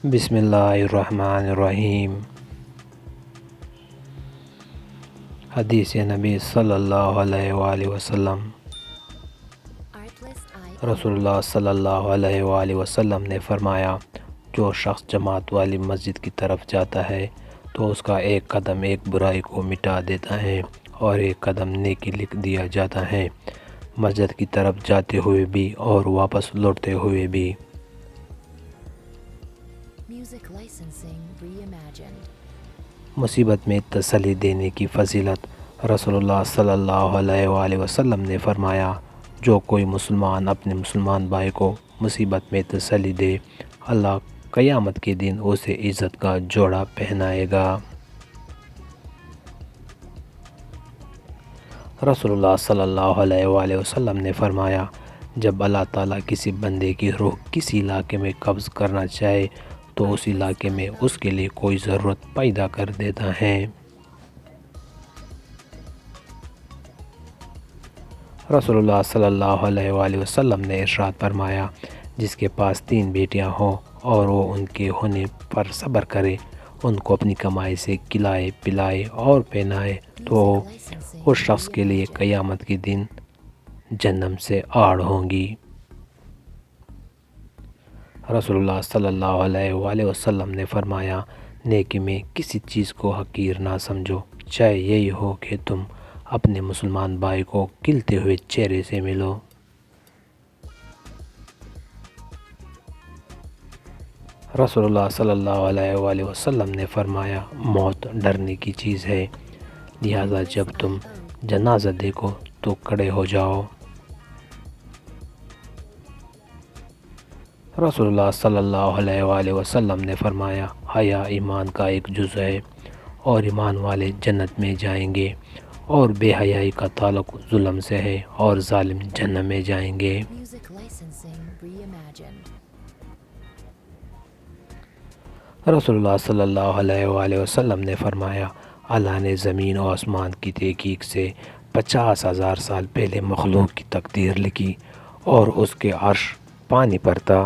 بسم اللہ الرحمن الرحیم۔ حدیث نبی صلی اللہ علیہ وآلہ وسلم۔ رسول اللہ صلی اللہ علیہ وآلہ وسلم نے فرمایا، جو شخص جماعت والی مسجد کی طرف جاتا ہے تو اس کا ایک قدم ایک برائی کو مٹا دیتا ہے اور ایک قدم نیکی لکھ دیا جاتا ہے، مسجد کی طرف جاتے ہوئے بھی اور واپس لوٹتے ہوئے بھی۔ مصیبت میں تسلی دینے کی فضیلت۔ رسول اللہ صلی اللہ علیہ وآلہ وسلم نے فرمایا، جو کوئی مسلمان اپنے مسلمان بھائی کو مصیبت میں تسلی دے، اللہ قیامت کے دن اسے عزت کا جوڑا پہنائے گا۔ رسول اللہ صلی اللہ علیہ وآلہ وسلم نے فرمایا، جب اللہ تعالیٰ کسی بندے کی روح کسی علاقے میں قبض کرنا چاہے تو اس علاقے میں اس کے لیے کوئی ضرورت پیدا کر دیتا ہے۔ رسول اللہ صلی اللہ علیہ وآلہ وسلم نے ارشاد فرمایا، جس کے پاس 3 بیٹیاں ہوں اور وہ ان کے ہونے پر صبر کرے، ان کو اپنی کمائی سے کھلائے پلائے اور پہنائے تو اس شخص کے لیے قیامت کے دن جہنم سے آڑ ہوں گی۔ رسول اللہ صلی اللہ علیہ وآلہ وسلم نے فرمایا، نیکی میں کسی چیز کو حقیر نہ سمجھو، چاہے یہی ہو کہ تم اپنے مسلمان بھائی کو کھلتے ہوئے چہرے سے ملو۔ رسول اللہ صلی اللہ علیہ وآلہ وسلم نے فرمایا، موت ڈرنے کی چیز ہے، لہذا جب تم جنازہ دیکھو تو کھڑے ہو جاؤ۔ رسول اللہ صلی اللہ علیہ وآلہ وسلم نے فرمایا، حیا ایمان کا ایک جز ہے، اور ایمان والے جنت میں جائیں گے، اور بے حیائی کا تعلق ظلم سے ہے، اور ظالم جہنم میں جائیں گے۔ رسول اللہ صلی اللہ علیہ وآلہ وسلم نے فرمایا، اللہ نے زمین و آسمان کی تحقیق سے 50,000 سال پہلے مخلوق کی تقدیر لکھی، اور اس کے عرش پانی پر تھا۔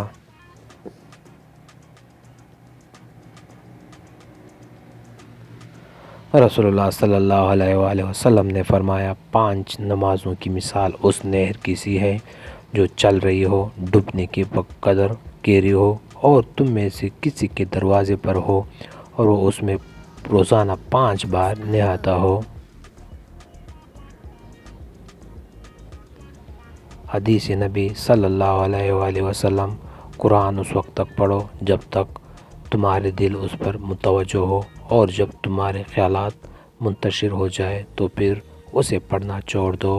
رسول اللہ صلی اللہ علیہ وآلہ وسلم نے فرمایا، 5 نمازوں کی مثال اس نہر کی سی ہے جو چل رہی ہو، ڈوبنے کے قدر گہری ہو، اور تم میں سے کسی کے دروازے پر ہو اور وہ اس میں روزانہ 5 بار نہاتا ہو۔ حدیث نبی صلی اللہ علیہ وآلہ وسلم۔ قرآن اس وقت تک پڑھو جب تک تمہارے دل اس پر متوجہ ہو، اور جب تمہارے خیالات منتشر ہو جائے تو پھر اسے پڑھنا چھوڑ دو۔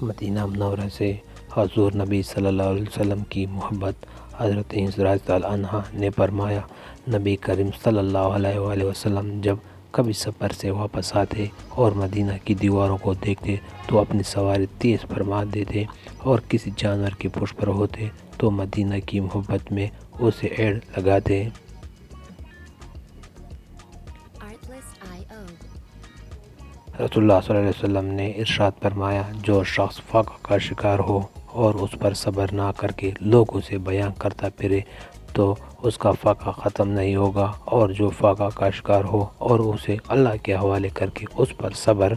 مدینہ منورہ سے حضور نبی صلی اللہ علیہ وسلم کی محبت۔ حضرت ہند رضی اللہ عنہا نے فرمایا، نبی کریم صلی اللہ علیہ وآلہ وسلم جب کبھی سفر سے واپس آتے اور مدینہ کی دیواروں کو دیکھتے تو اپنی سواری تیز فرما دیتے، اور کسی جانور کے پشت پر ہوتے تو مدینہ کی محبت میں اسے ایڑ لگاتے۔ رسول اللہ صلی اللہ علیہ وسلم نے ارشاد فرمایا، جو شخص فقر کا شکار ہو اور اس پر صبر نہ کر کے لوگوں سے بیان کرتا پھرے تو اس کا فقر ختم نہیں ہوگا، اور جو فقر کا شکار ہو اور اسے اللہ کے حوالے کر کے اس پر صبر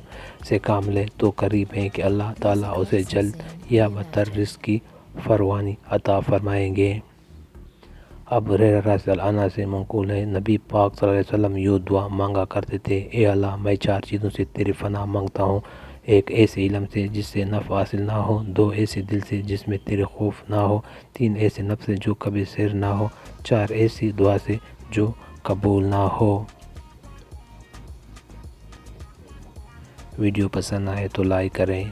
سے کام لے تو قریب ہے کہ اللہ تعالیٰ اسے جلد یا بدتر رزق کی فراوانی عطا فرمائیں گے۔ ابو ہریرہ رضی اللہ عنہ سے منقول ہے، نبی پاک صلی اللہ علیہ وسلم یوں دعا مانگا کرتے تھے، اے اللہ میں 4 چیزوں سے تیری پناہ مانگتا ہوں، 1 ایسے علم سے جس سے نفع حاصل نہ ہو، 2 ایسے دل سے جس میں تیرے خوف نہ ہو، 3 ایسے نفس سے جو کبھی سیر نہ ہو، 4 ایسی دعا سے جو قبول نہ ہو۔ ویڈیو پسند آئے تو لائک کریں۔